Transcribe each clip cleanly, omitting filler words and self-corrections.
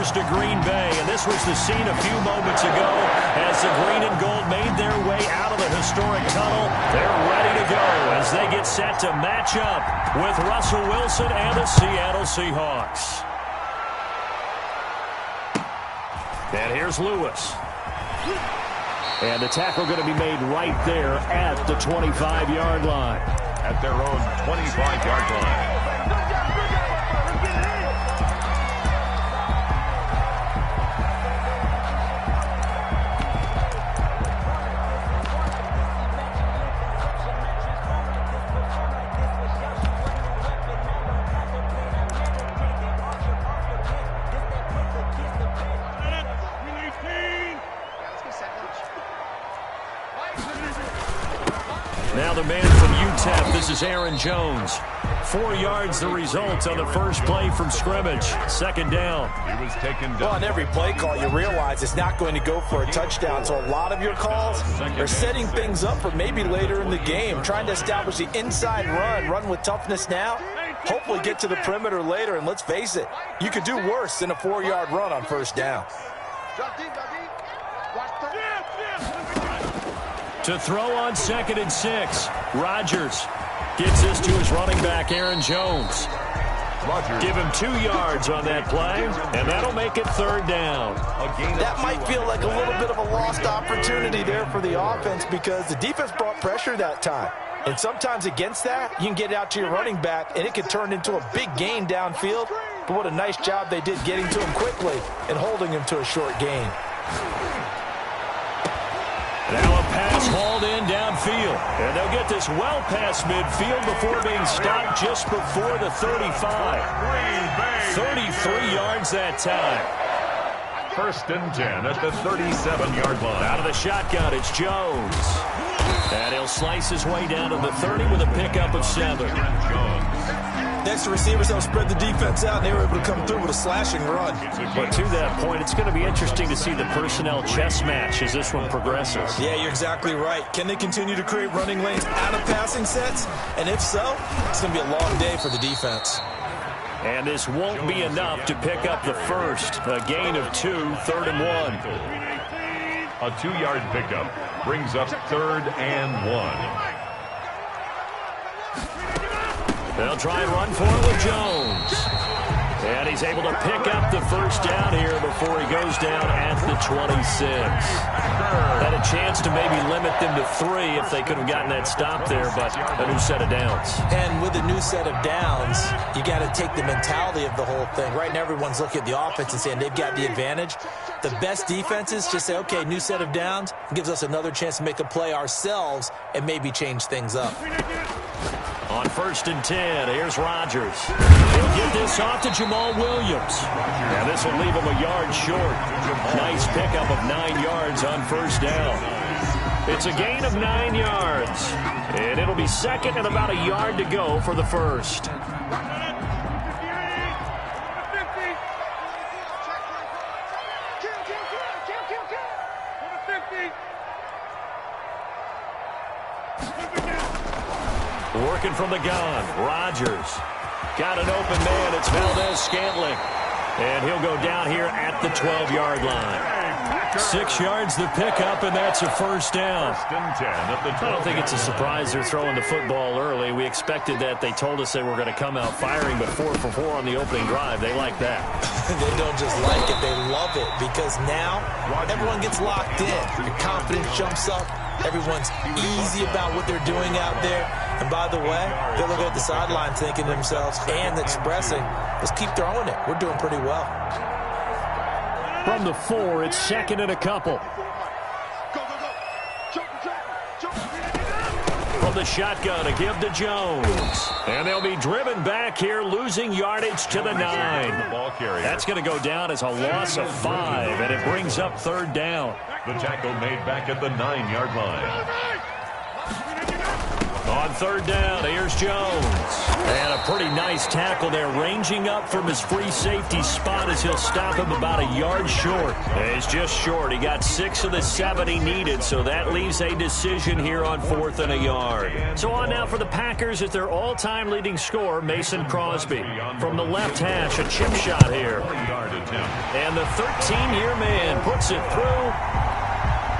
goes to Green Bay, and this was the scene a few moments ago as the green and gold made their way out of the historic tunnel. They're ready to go as they get set to match up with Russell Wilson and the Seattle Seahawks. And here's Lewis. And the tackle going to be made right there at the 25-yard line. At their own 25-yard line. Now the man from UTEP, this is Aaron Jones. 4 yards the result on the first play from scrimmage. Second down. He was taken down. Well, on every play call, you realize it's not going to go for a touchdown. So a lot of your calls are setting things up for maybe later in the game, trying to establish the inside run with toughness now, hopefully get to the perimeter later. And let's face it, you could do worse than a 4-yard run on first down. To throw on 2nd and 6. Rodgers gets this to his running back, Aaron Jones. Give him 2 yards on that play, and that'll make it third down. That might feel like a little bit of a lost opportunity there for the offense because the defense brought pressure that time. And sometimes against that, you can get out to your running back, and it could turn into a big gain downfield. But what a nice job they did getting to him quickly and holding him to a short gain. Now a pass hauled in downfield. And they'll get this well past midfield before being stopped just before the 35. 33 yards that time. 1st and 10 at the 37-yard line. Out of the shotgun, it's Jones. And he'll slice his way down to the 30 with a pickup of 7. Next, the receivers helped spread the defense out, and they were able to come through with a slashing run. But to that point, it's going to be interesting to see the personnel chess match as this one progresses. Yeah, you're exactly right. Can they continue to create running lanes out of passing sets? And if so, it's going to be a long day for the defense. And this won't be enough to pick up the first. A gain of 2, 3rd and 1. A 2-yard pickup brings up 3rd and 1. They'll try and run for it with Jones. And he's able to pick up the first down here before he goes down at the 26. Had a chance to maybe limit them to 3 if they could have gotten that stop there, but a new set of downs. And with a new set of downs, you got to take the mentality of the whole thing. Right now, everyone's looking at the offense and saying they've got the advantage. The best defenses just say, okay, new set of downs, gives us another chance to make a play ourselves and maybe change things up. On 1st and 10, here's Rodgers. He'll get this off to Jamal Williams. Now this will leave him a yard short. Nice pickup of 9 yards on first down. It's a gain of 9 yards. And it'll be 2nd and about a yard to go for the first. Working from the gun, Rodgers. Got an open man, it's Valdez-Scantling. And he'll go down here at the 12-yard line. 6 yards the pickup, and that's a first down. I don't think it's a surprise they're throwing the football early. We expected that. They told us they were going to come out firing, but 4 for 4 on the opening drive. They like that. They don't just like it, they love it, because now everyone gets locked in. Your confidence jumps up. Everyone's easy about what they're doing out there. And by the way, they're looking at the sideline thinking to themselves and expressing, let's keep throwing it. We're doing pretty well. From the 4, it's 2nd and a couple. From the shotgun, a give to Jones. And they'll be driven back here, losing yardage to the 9. That's going to go down as a loss of 5, and it brings up 3rd down. The tackle made back at the 9-yard line. On 3rd down, here's Jones. And a pretty nice tackle there, ranging up from his free safety spot as he'll stop him about a yard short. And he's just short. He got 6 of the 7 he needed, so that leaves a decision here on 4th and a yard. So on now for the Packers at their all-time leading scorer, Mason Crosby. From the left hash, a chip shot here. And the 13-year man puts it through.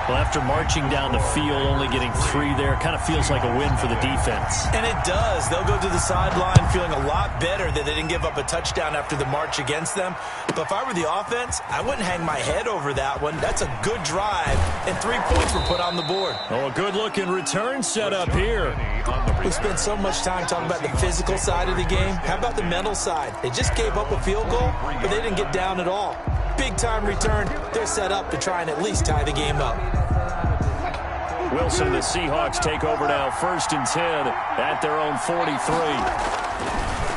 Well, after marching down the field, only getting 3 there, kind of feels like a win for the defense. And it does. They'll go to the sideline feeling a lot better that they didn't give up a touchdown after the march against them. But if I were the offense, I wouldn't hang my head over that one. That's a good drive, and 3 points were put on the board. Oh, a good-looking return set up here. We spent so much time talking about the physical side of the game. How about the mental side? They just gave up a field goal, but they didn't get down at all. Big-time return. They're set up to try and at least tie the game up. Wilson and the Seahawks take over now, 1st and 10 at their own 43.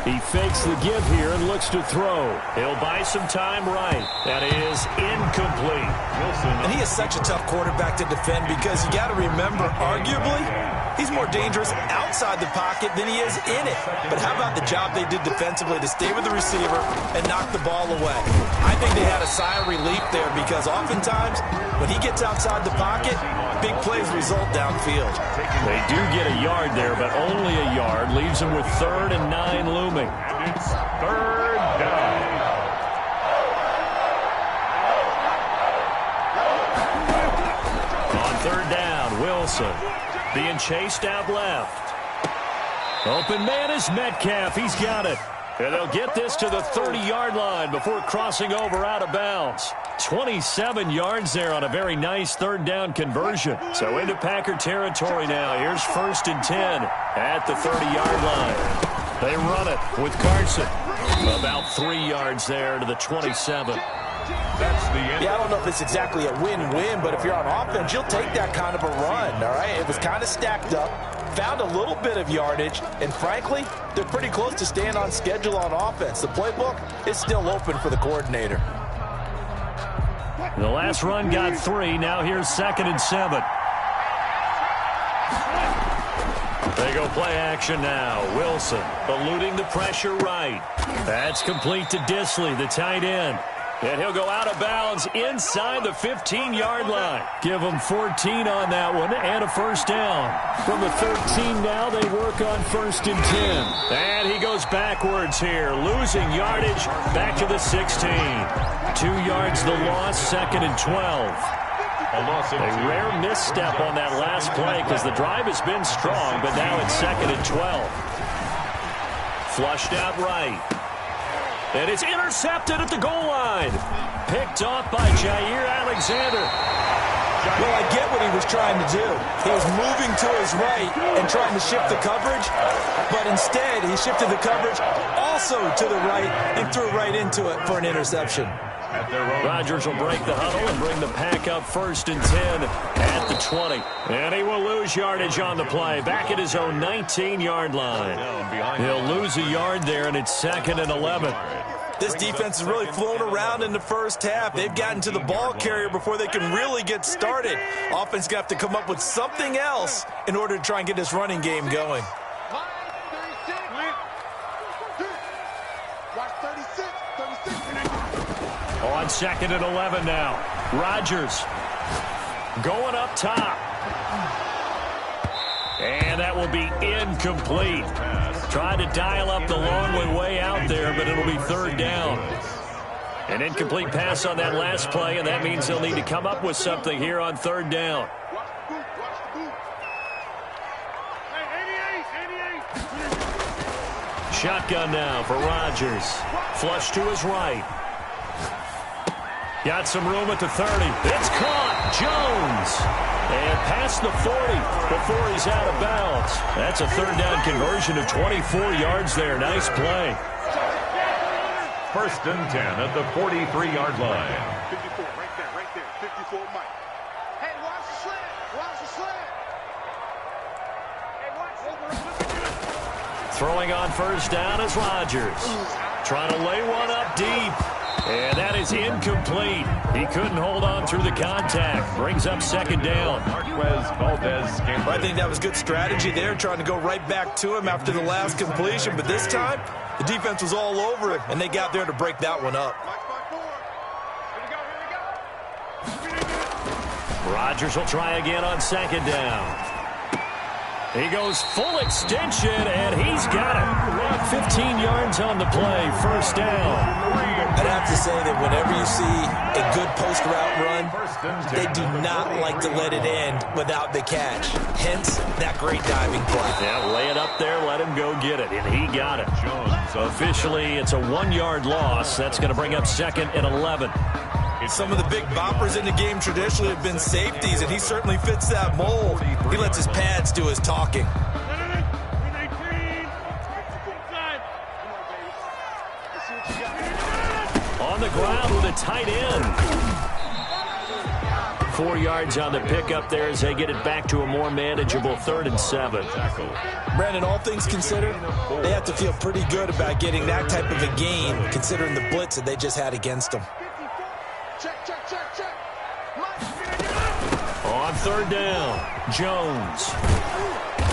He fakes the give here and looks to throw. He'll buy some time right. That is incomplete. And he is such a tough quarterback to defend because you got to remember, arguably, he's more dangerous outside the pocket than he is in it. But how about the job they did defensively to stay with the receiver and knock the ball away? I think they had a sigh of relief there because oftentimes when he gets outside the pocket, big plays result downfield. They do get a yard there, but only a yard. Leaves them with 3rd and 9 looming. And it's 3rd down. On 3rd down, Wilson being chased out left. Open man is Metcalf. He's got it. And they'll get this to the 30-yard line before crossing over out of bounds. 27 yards there on a very nice 3rd down conversion. So into Packer territory now. Here's 1st and 10 at the 30-yard line. They run it with Carson. About 3 yards there to the 27. That's the end. Yeah, I don't know if it's exactly a win-win, but if you're on offense, you'll take that kind of a run, all right? It was kind of stacked up, found a little bit of yardage, and frankly, they're pretty close to staying on schedule on offense. The playbook is still open for the coordinator. The last run got 3. Now here's 2nd and 7. They go play action now. Wilson eluding the pressure right. That's complete to Disley, the tight end. And he'll go out of bounds inside the 15-yard line. Give them 14 on that one and a 1st down. From the 13 now, they work on 1st and 10. And he goes backwards here, losing yardage back to the 16. 2 yards the loss, 2nd and 12. A rare misstep on that last play because the drive has been strong, but now it's 2nd and 12. Flushed out right. And it's intercepted at the goal line. Picked off by Jair Alexander. Well, I get what he was trying to do. He was moving to his right and trying to shift the coverage, but instead he shifted the coverage also to the right and threw right into it for an interception. Rodgers will break the huddle and bring the Pack up 1st and 10 at the 20. And he will lose yardage on the play, back at his own 19-yard line. He'll lose a yard there, and it's 2nd and 11. This defense has really flown around in the first half. They've gotten to the ball carrier before they can really get started. Offense going to have to come up with something else in order to try and get this running game going. On 2nd and 11 now. Rodgers going up top. And that will be incomplete. Tried to dial up the long way out there, but it'll be 3rd down. An incomplete pass on that last play, and that means they'll need to come up with something here on 3rd down. Shotgun now for Rodgers. Flush to his right. Got some room at the 30. It's caught. Jones. And past the 40 before he's out of bounds. That's a 3rd down conversion of 24 yards there. Nice play. 1st and 10 at the 43-yard line. 54, right there. 54, Mike. Hey, watch the slant. Watch the slant. Hey, watch the... Throwing on 1st down is Rodgers. Trying to lay one up deep. And that is incomplete. He couldn't hold on through the contact. Brings up second down. I think that was good strategy there, trying to go right back to him after the last completion. But this time, the defense was all over him, and they got there to break that one up. Rodgers will try again on second down. He goes full extension, and he's got it. 15 yards on the play, first down. I'd have to say that whenever you see a good post route run, they do not like to let it end without the catch. Hence, that great diving play. Yeah, lay it up there, let him go get it, and he got it. So officially, it's a 1-yard loss. That's going to bring up second and 11. Some of the big boppers in the game traditionally have been safeties, and he certainly fits that mold. He lets his pads do his talking. On the ground with a tight end. 4 yards on the pickup there as they get it back to a more manageable 3rd and 7. Brandon, all things considered, they have to feel pretty good about getting that type of a gain, considering the blitz that they just had against them. On 3rd down, Jones.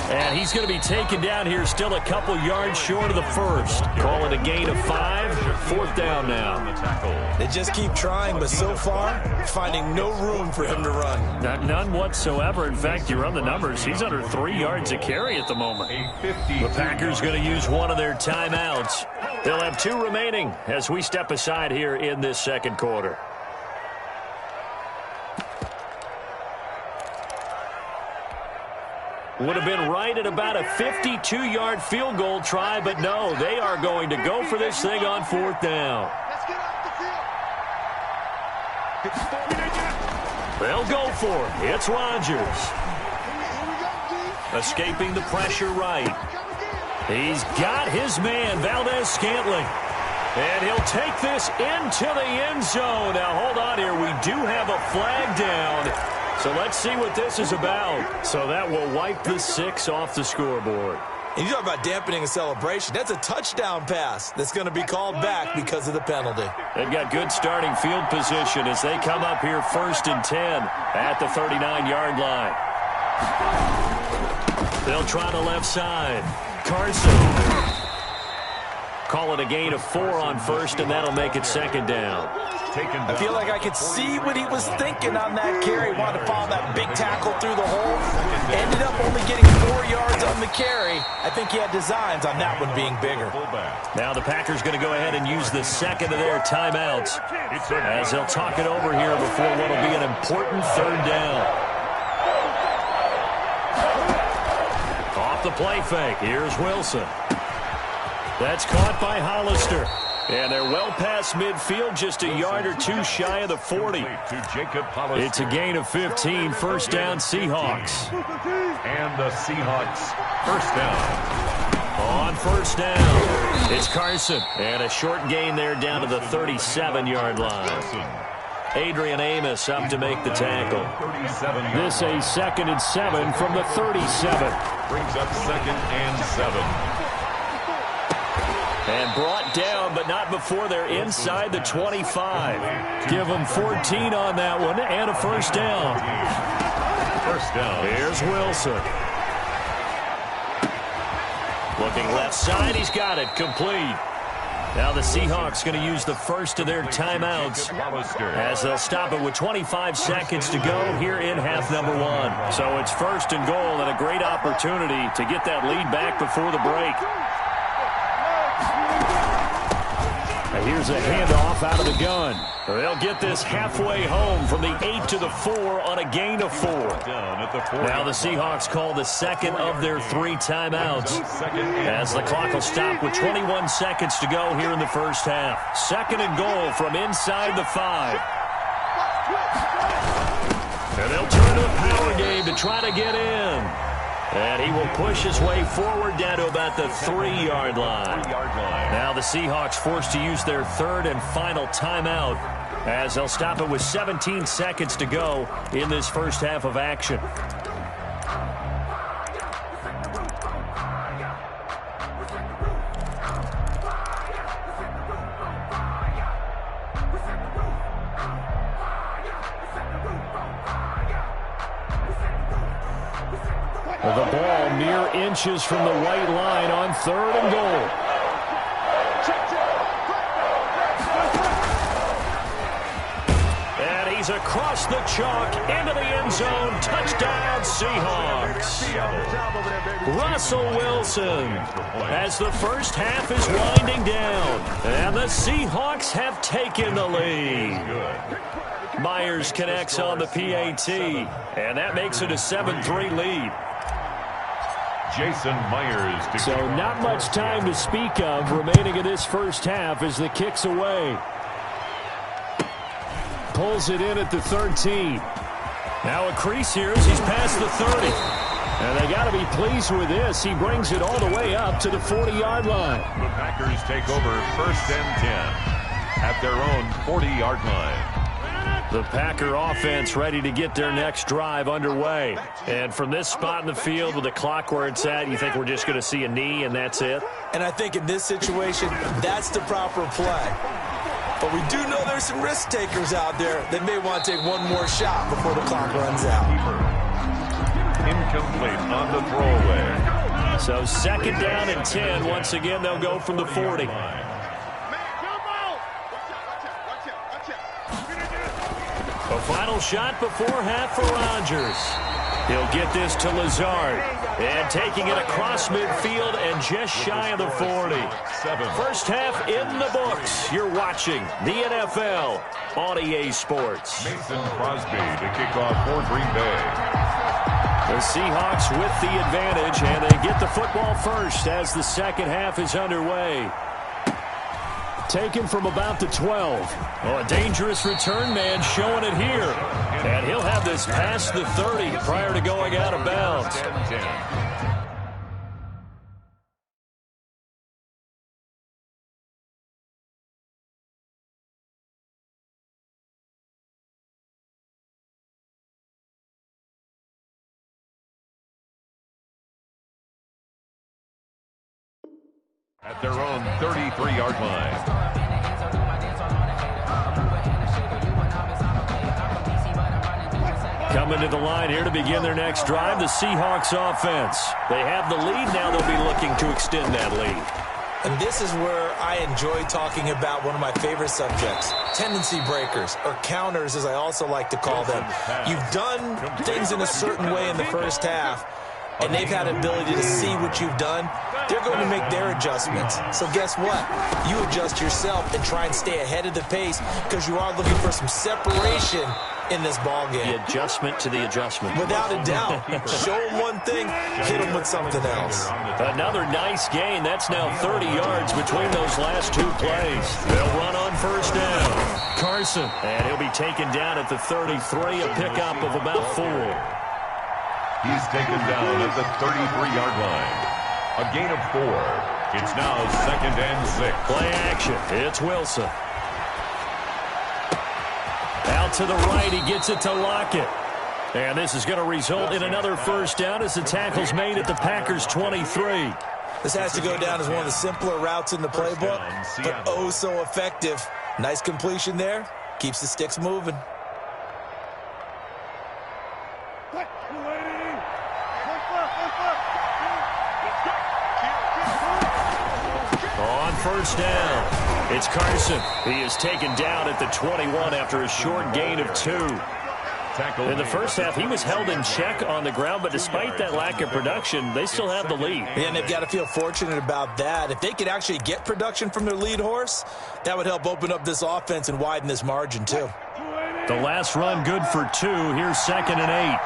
And he's going to be taken down here, still a couple yards short of the first. Call it a gain of 5. 4th down now. They just keep trying, but so far, finding no room for him to run. None whatsoever. In fact, you run the numbers. He's under 3 yards a carry at the moment. The Packers going to use one of their timeouts. They'll have 2 remaining as we step aside here in this second quarter. Would have been right at about a 52-yard field goal try, but no, they are going to go for this thing on 4th down. They'll go for it. It's Rodgers. Escaping the pressure right. He's got his man, Valdez-Scantling. And he'll take this into the end zone. Now, hold on here. We do have a flag down. So let's see what this is about. So that will wipe the 6 off the scoreboard. And you talk about dampening a celebration. That's a touchdown pass that's going to be called back because of the penalty. They've got good starting field position as they come up here 1st and 10 at the 39-yard line. They'll try the left side. Carson. Call it a gain of 4 on 1st, and that'll make it 2nd down. I feel like I could see what he was thinking on that carry. Wanted to follow that big tackle through the hole. Ended up only getting 4 yards on the carry. I think he had designs on that one being bigger. Now the Packers going to go ahead and use the second of their timeouts as they'll talk it over here before what will be an important 3rd down. Off the play fake. Here's Wilson. That's caught by Hollister. And they're well past midfield, just a yard or 2 shy of the 40. It's a gain of 15, 1st down Seahawks. And the Seahawks 1st down. On 1st down, it's Carson. And a short gain there down to the 37-yard line. Adrian Amos up to make the tackle. This a 2nd and 7 from the 37. Brings up 2nd and 7. And brought down, but not before they're inside the 25. Give them 14 on that one, and a 1st down. 1st down. Here's Wilson. Looking left side, he's got it, complete. Now the Seahawks going to use the first of their timeouts as they'll stop it with 25 seconds to go here in half number 1. So it's 1st and goal and a great opportunity to get that lead back before the break. And here's a handoff out of the gun. They'll get this halfway home from the 8 to the 4 on a gain of 4. Now the Seahawks call the second of their 3 timeouts as the clock will stop with 21 seconds to go here in the first half. 2nd and goal from inside the 5. And they'll turn to the power game to try to get in. And he will push his way forward down to about the 3-yard line. Now the Seahawks forced to use their 3rd and final timeout as they'll stop it with 17 seconds to go in this first half of action. The ball mere inches from the white line on 3rd and goal. And he's across the chalk into the end zone. Touchdown, Seahawks. Russell Wilson as the first half is winding down. And the Seahawks have taken the lead. Myers connects on the PAT. And that makes it a 7-3 lead. Jason Myers. So not much time to speak of remaining in this first half as the kick's away. Pulls it in at the 13. Now a crease here as he's past the 30. And they got to be pleased with this. He brings it all the way up to the 40-yard line. The Packers take over 1st and 10 at their own 40-yard line. The Packer offense ready to get their next drive underway. And from this spot in the field with the clock where it's at, you think we're just going to see a knee and that's it? And I think in this situation, that's the proper play. But we do know there's some risk takers out there that may want to take one more shot before the clock runs out. Incomplete on the throwaway. So 2nd down and 10. Once again, they'll go from the 40. A final shot before half for Rodgers. He'll get this to Lazard. And taking it across midfield and just shy of the 40. First half in the books. You're watching the NFL on EA Sports. Mason Crosby to kick off for Green Bay. The Seahawks with the advantage, and they get the football first as the second half is underway. Taken from about the 12. Oh, a dangerous return man showing it here. And he'll have this past the 30 prior to going out of bounds. At their own 33-yard line. Coming to the line here to begin their next drive, the Seahawks offense. They have the lead. Now they'll be looking to extend that lead. And this is where I enjoy talking about one of my favorite subjects, tendency breakers, or counters as I also like to call them. You've done things in a certain way in the first half, and they've had ability to see what you've done. They're going to make their adjustments. So guess what? You adjust yourself and try and stay ahead of the pace because you are looking for some separation in this ball game. The adjustment to the adjustment. Without a doubt. Show them one thing, hit them with something else. Another nice gain. That's now 30 yards between those last two plays. They'll run on first down. Carson. And he'll be taken down at the 33, a pickup of about 4. He's taken down at the 33-yard line. A gain of 4. It's now 2nd and 6. Play action. It's Wilson. Out to the right. He gets it to Lockett. And this is going to result in another first down as the tackle's made at the Packers' 23. This has to go down as one of the simpler routes in the playbook, but oh so effective. Nice completion there. Keeps the sticks moving. On first down, it's Carson. He is taken down at the 21 after a short gain of 2. In the first half, he was held in check on the ground, but despite that lack of production, they still have the lead. And they've got to feel fortunate about that. If they could actually get production from their lead horse, that would help open up this offense and widen this margin, too. The last run good for 2. Here's 2nd and 8.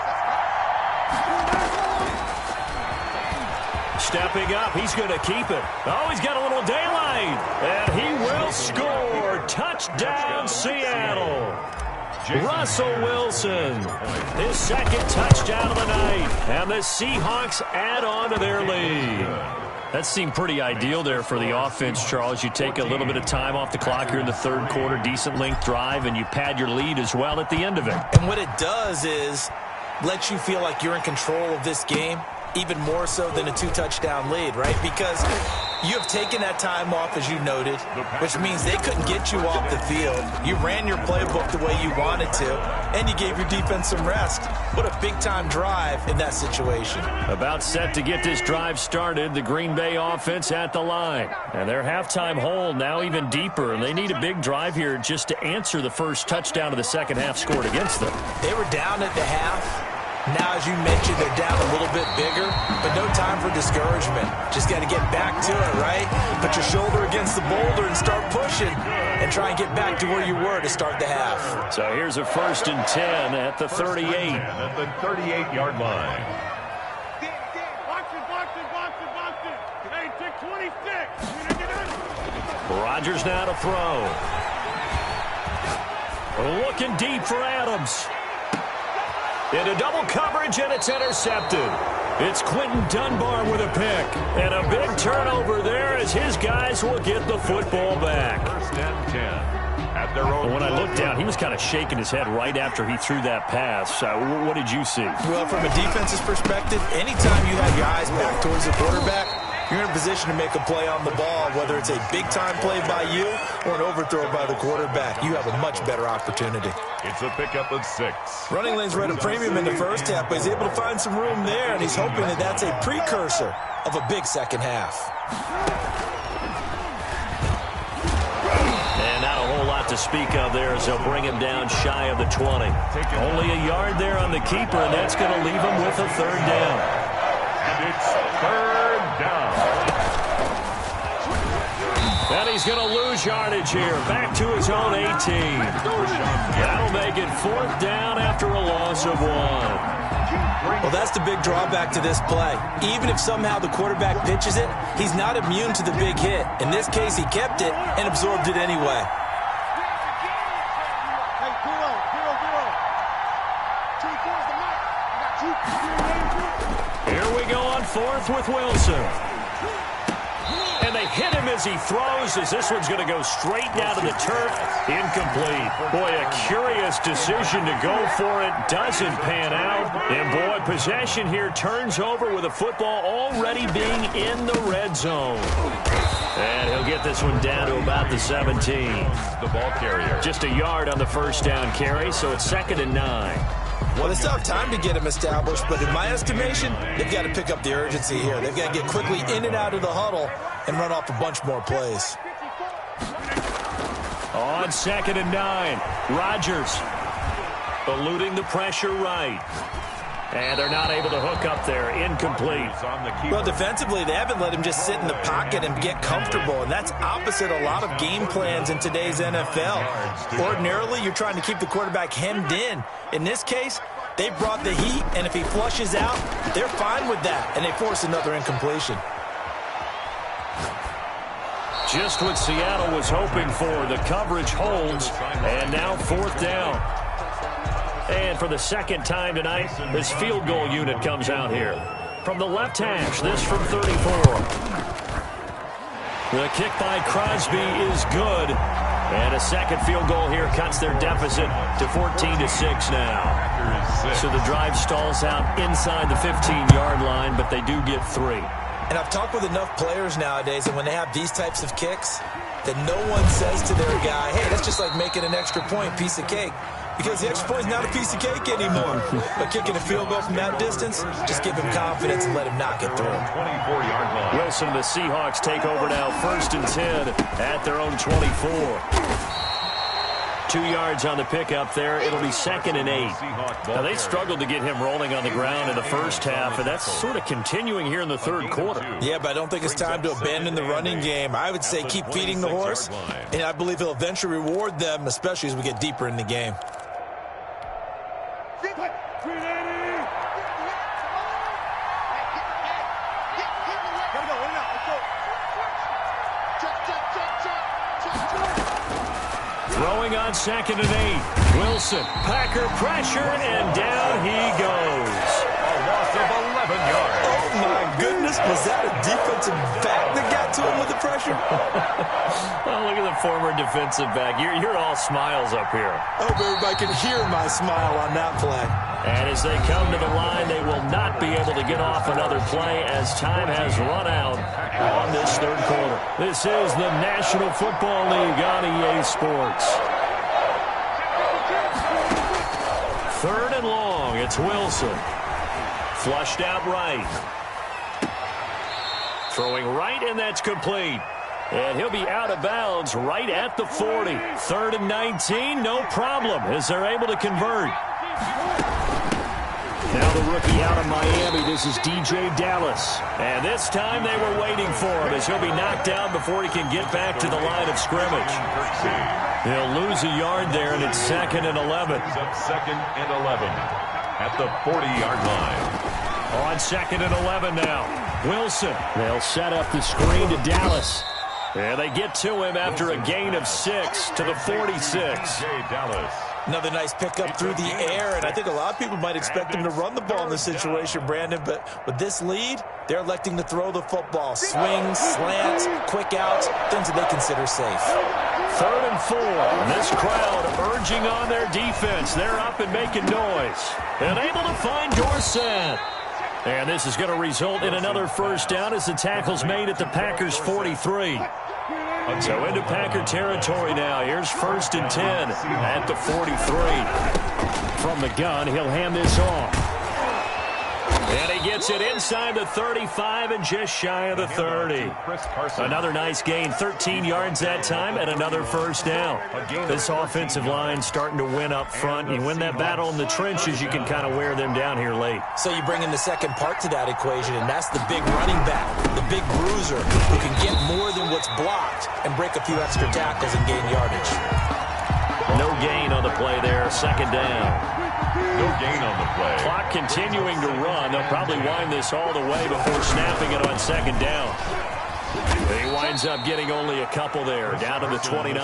Stepping up, he's going to keep it. Oh, he's got a little daylight, and he will score. Touchdown, Seattle. Russell Wilson, his 2nd touchdown of the night, and the Seahawks add on to their lead. That seemed pretty ideal there for the offense, Charles. You take a little bit of time off the clock here in the 3rd quarter, decent length drive, and you pad your lead as well at the end of it. And what it does is let you feel like you're in control of this game, even more so than a 2-touchdown lead, right? Because You have taken that time off, as you noted, which means they couldn't get you off the field. You ran your playbook the way you wanted to, and you gave your defense some rest. What a big-time drive in that situation. About set to get this drive started, the Green Bay offense at the line. And their halftime hole now even deeper, and they need a big drive here just to answer the first touchdown of the second half scored against them. They were down at the half. Now, as you mentioned, they're down a little bit bigger, but no time for discouragement. Just got to get back to it, right? Put your shoulder against the boulder and start pushing and try and get back to where you were to start the half. So here's a 1st and 10 at the 38. At the 38-yard line. Hey, take 26. Rodgers now to throw. Looking deep for Adams. Into double coverage, and it's intercepted. It's Quentin Dunbar with a pick. And a big turnover there as his guys will get the football back. 1st and 10 at their own. When I looked down, he was kind of shaking his head right after he threw that pass. What did you see? Well, from a defense's perspective, anytime you have your eyes back towards the quarterback, you're in a position to make a play on the ball, whether it's a big-time play by you or an overthrow by the quarterback. You have a much better opportunity. It's a pickup of 6. Running lanes were at a premium in the first half, but he's able to find some room there, and he's hoping that that's a precursor of a big second half. And not a whole lot to speak of there as they'll bring him down shy of the 20. Only a yard there on the keeper, and that's going to leave him with a 3rd down. And it's 3rd down. And he's going to lose yardage here. Back to his own 18. That'll make it 4th down after a loss of 1. Well, that's the big drawback to this play. Even if somehow the quarterback pitches it, he's not immune to the big hit. In this case, he kept it and absorbed it anyway. Here we go on 4th with Wilson. And they hit him as he throws, as this one's going to go straight down to the turf. Incomplete. Boy, a curious decision to go for it. Doesn't pan out. And, boy, possession here turns over with a football already being in the red zone. And he'll get this one down to about the 17. The ball carrier. Just a yard on the 1st down carry, so it's 2nd and 9. Well, they still have time to get him established, but in my estimation, they've got to pick up the urgency here. They've got to get quickly in and out of the huddle and run off a bunch more plays. On 2nd and 9, Rodgers eluding the pressure right. And they're not able to hook up there. Incomplete. Well, defensively, they haven't let him just sit in the pocket and get comfortable, and that's opposite a lot of game plans in today's NFL. Ordinarily, you're trying to keep the quarterback hemmed in. In this case, they brought the heat, and if he flushes out, they're fine with that, and they force another incompletion. Just what Seattle was hoping for. The coverage holds, and now 4th down. And for the 2nd time tonight, this field goal unit comes out here. From the left hash, this from 34. The kick by Crosby is good. And a second field goal here cuts their deficit to 14-6 now. So the drive stalls out inside the 15-yard line, but they do get 3. And I've talked with enough players nowadays, and when they have these types of kicks, that no one says to their guy, hey, that's just like making an extra point, piece of cake. Because the extra point is not a piece of cake anymore. But kicking a field goal from that distance, just give him confidence and let him knock it through. 24-yard line. Wilson and the Seahawks take over now, 1st and 10 at their own 24. 2 yards on the pickup there. It'll be 2nd and 8. Now, they struggled to get him rolling on the ground in the first half, and that's sort of continuing here in the 3rd quarter. Yeah, but I don't think it's time to abandon the running game. I would say keep feeding the horse, and I believe he'll eventually reward them, especially as we get deeper in the game. Throwing on 2nd and 8. Wilson, Packer pressure, and down he goes. A loss of 11 yards. Oh, my goodness. Was that a defensive back that got to him with the pressure? Oh, look at the former defensive back. You're all smiles up here. I hope everybody can hear my smile on that play. And as they come to the line, they will not be able to get off another play as time has run out on this third quarter. This is the National Football League on EA Sports. Third and long. It's Wilson. Flushed out right. Throwing right, and that's complete. And he'll be out of bounds right at the 40. Third and 19, no problem, as they're able to convert. Now the rookie out of Miami, this is DJ Dallas. And this time they were waiting for him as he'll be knocked down before he can get back to the line of scrimmage. He'll lose a yard there, and it's 2nd and 11. Second and 11 at the 40-yard line. On 2nd and 11 now. Wilson. They'll set up the screen to Dallas. And they get to him after a gain of 6 to the 46. Dallas. Another nice pickup through the air, and I think a lot of people might expect him to run the ball in this situation, Brandon, but with this lead, they're electing to throw the football. Swings, slants, quick outs, things that they consider safe. 3rd and 4, and this crowd urging on their defense. They're up and making noise. And able to find Dorsett. And this is going to result in another first down as the tackle's made at the Packers' 43. So into Packer territory now. Here's 1st and 10 at the 43. From the gun, he'll hand this off. And he gets it inside the 35 and just shy of the 30. Another nice gain, 13 yards that time, and another first down. This offensive line starting to win up front. You win that battle in the trenches, you can kind of wear them down here late. So you bring in the second part to that equation, and that's the big running back, the big bruiser, who can get more than what's blocked and break a few extra tackles and gain yardage. No gain on the play there, 2nd down. No gain on the play. Clock continuing to run. They'll probably wind this all the way before snapping it on 2nd down. He winds up getting only a couple there, down to the 29.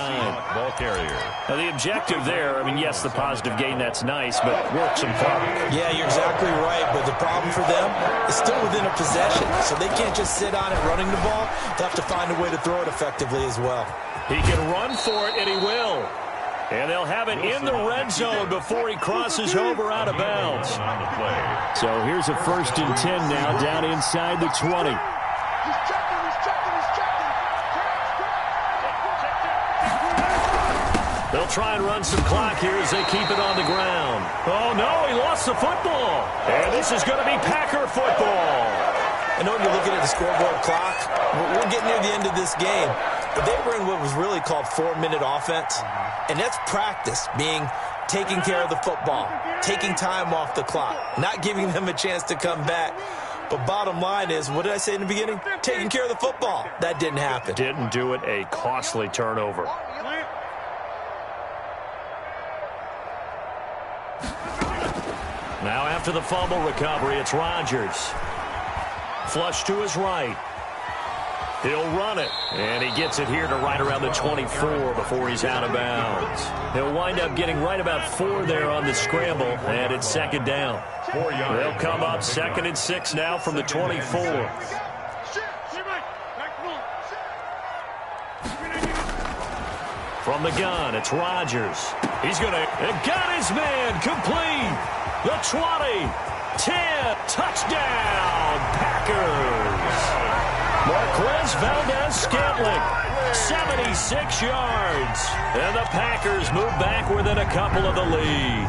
Ball carrier. Now the objective there, I mean, yes, the positive gain, that's nice, but work some clock. Yeah, you're exactly right, but the problem for them is still within a possession, so they can't just sit on it running the ball. They'll have to find a way to throw it effectively as well. He can run for it, and he will. And they'll have it in the red zone before he crosses over out of bounds. So here's a 1st and 10 now down inside the 20. They'll try and run some clock here as they keep it on the ground. Oh, no, he lost the football. And this is going to be Packer football. I know when you're looking at the scoreboard clock, we're getting near the end of this game. But they were in what was really called 4-minute offense. And that's practice, being taking care of the football, taking time off the clock, not giving them a chance to come back. But bottom line is, what did I say in the beginning? Taking care of the football. That didn't happen. Didn't do it, a costly turnover. Now after the fumble recovery, it's Rodgers. Flush to his right. He'll run it, and he gets it here to right around the 24 before he's out of bounds. He'll wind up getting right about 4 there on the scramble, and it's 2nd down. They'll come up 2nd and 6 now from the 24. From the gun, it's Rodgers. He's going to, got his man, complete. The 20, 10, touchdown, Packers. Marquez Valdez-Scantling, 76 yards. And the Packers move back within a couple of the lead.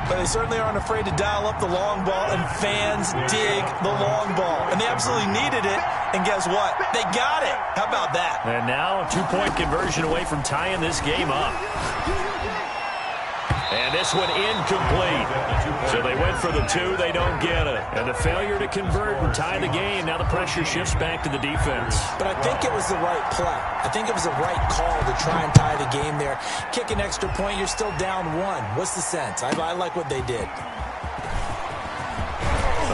But they certainly aren't afraid to dial up the long ball, and fans dig the long ball. And they absolutely needed it, and guess what? They got it. How about that? And now a 2-point conversion away from tying this game up. And this one incomplete. So they went for the 2, they don't get it. And the failure to convert and tie the game, now the pressure shifts back to the defense. But I think it was the right play. I think it was the right call to try and tie the game there. Kick an extra point, you're still down 1. What's the sense? I like what they did.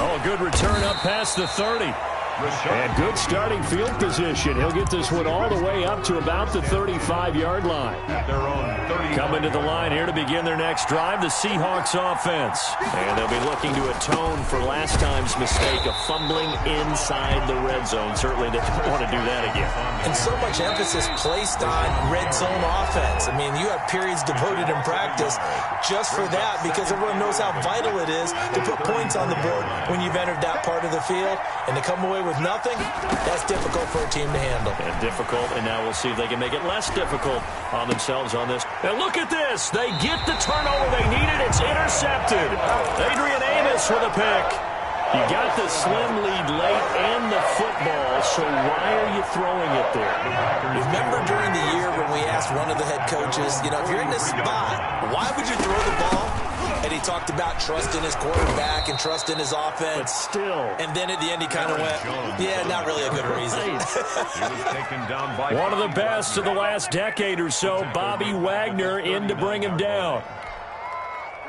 Oh, a good return up past the 30. And good starting field position. He'll get this one all the way up to about the 35-yard line. At their own 30. Coming to the line here to begin their next drive, the Seahawks offense. And they'll be looking to atone for last time's mistake of fumbling inside the red zone. Certainly they don't want to do that again. And so much emphasis placed on red zone offense. I mean, you have periods devoted in practice just for that because everyone knows how vital it is to put points on the board when you've entered that part of the field. And to come away with nothing, that's difficult for a team to handle. And difficult, and now we'll see if they can make it less difficult on themselves on this. And look at this. They get the turnover they needed. It's intercepted. Adrian Amos with a pick. You got the slim lead late and the football, so why are you throwing it there? Remember during the year when we asked one of the head coaches, you know, if you're in this spot, why would you throw the ball? And he talked about trusting his quarterback and trusting his offense. But still. And then at the end he kind of went, yeah, not really a good reason. He was taken down by One of the best of the last decade or so, Bobby Wagner in to bring him down.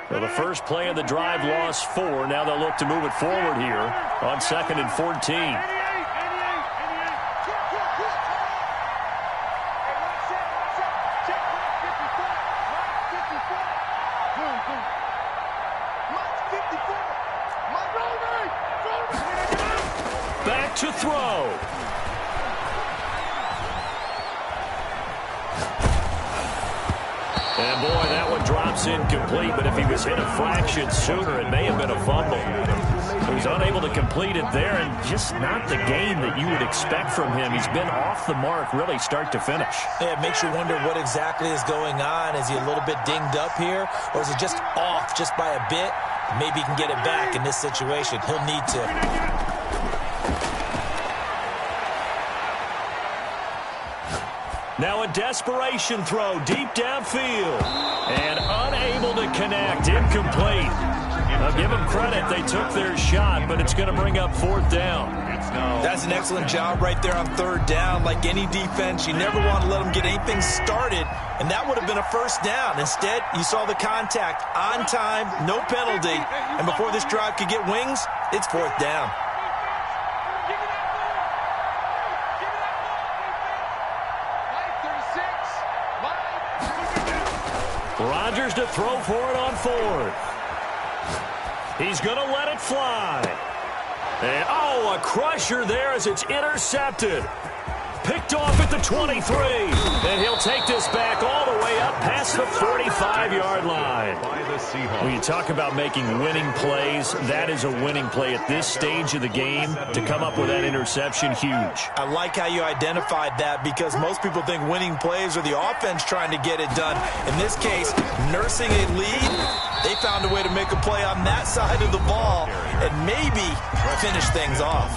So the first play of the drive lost 4. Now they'll look to move it forward here on 2nd and 14. Back to throw. And boy, that one drops incomplete, but if he was hit a fraction sooner, it may have been a fumble. He was unable to complete it there, and just not the game that you would expect from him. He's been off the mark really start to finish. Yeah, it makes you wonder what exactly is going on. Is he a little bit dinged up here, or is it just off just by a bit? Maybe he can get it back in this situation. He'll need to. Now a desperation throw deep downfield. And unable to connect. Incomplete. I'll give them credit. They took their shot, but it's going to bring up 4th down. That's an excellent job right there on 3rd down. Like any defense, you never want to let them get anything started, and that would have been a 1st down. Instead, you saw the contact on time, no penalty, and before this drive could get wings, it's 4th down. Rodgers to throw for it on 4th. He's going to let it fly. And, oh, a crusher there as it's intercepted. Picked off at the 23. And he'll take this back all the way up past the 45-yard line. When you talk about making winning plays, that is a winning play at this stage of the game. To come up with that interception, huge. I like how you identified that because most people think winning plays are the offense trying to get it done. In this case, nursing a lead, they found a way to make a play on that side of the ball and maybe finish things off.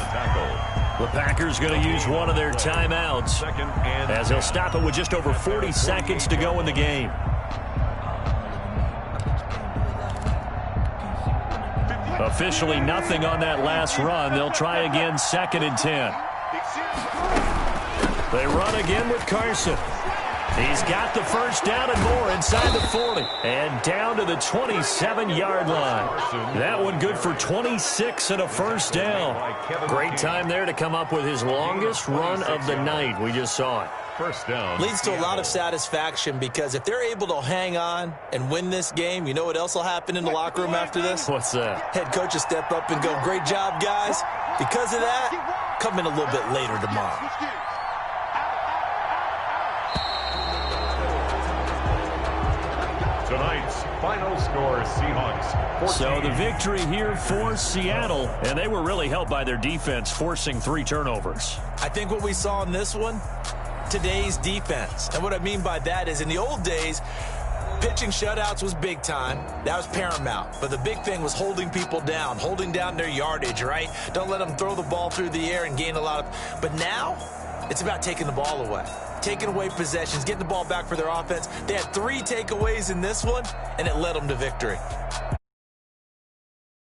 The Packers going to use one of their timeouts as they'll stop it with just over 40 seconds to go in the game. Officially nothing on that last run. They'll try again 2nd and 10. They run again with Carson. He's got the 1st down and more inside the 40. And down to the 27-yard line. That one good for 26 and a 1st down. Great time there to come up with his longest run of the night. We just saw it. 1st down. Leads to a lot of satisfaction because if they're able to hang on and win this game, you know what else will happen in the locker room after this? What's that? Head coach will step up and go, great job, guys. Because of that, come in a little bit later tomorrow. Tonight's final score, Seahawks 14. So the victory here for Seattle, and they were really helped by their defense forcing 3 turnovers. I think what we saw in this one, today's defense. And what I mean by that is in the old days, pitching shutouts was big time. That was paramount. But the big thing was holding people down, holding down their yardage, right? Don't let them throw the ball through the air and gain a lot of... But now, it's about taking the ball away. Taking away possessions, getting the ball back for their offense. They had 3 takeaways in this one, and it led them to victory.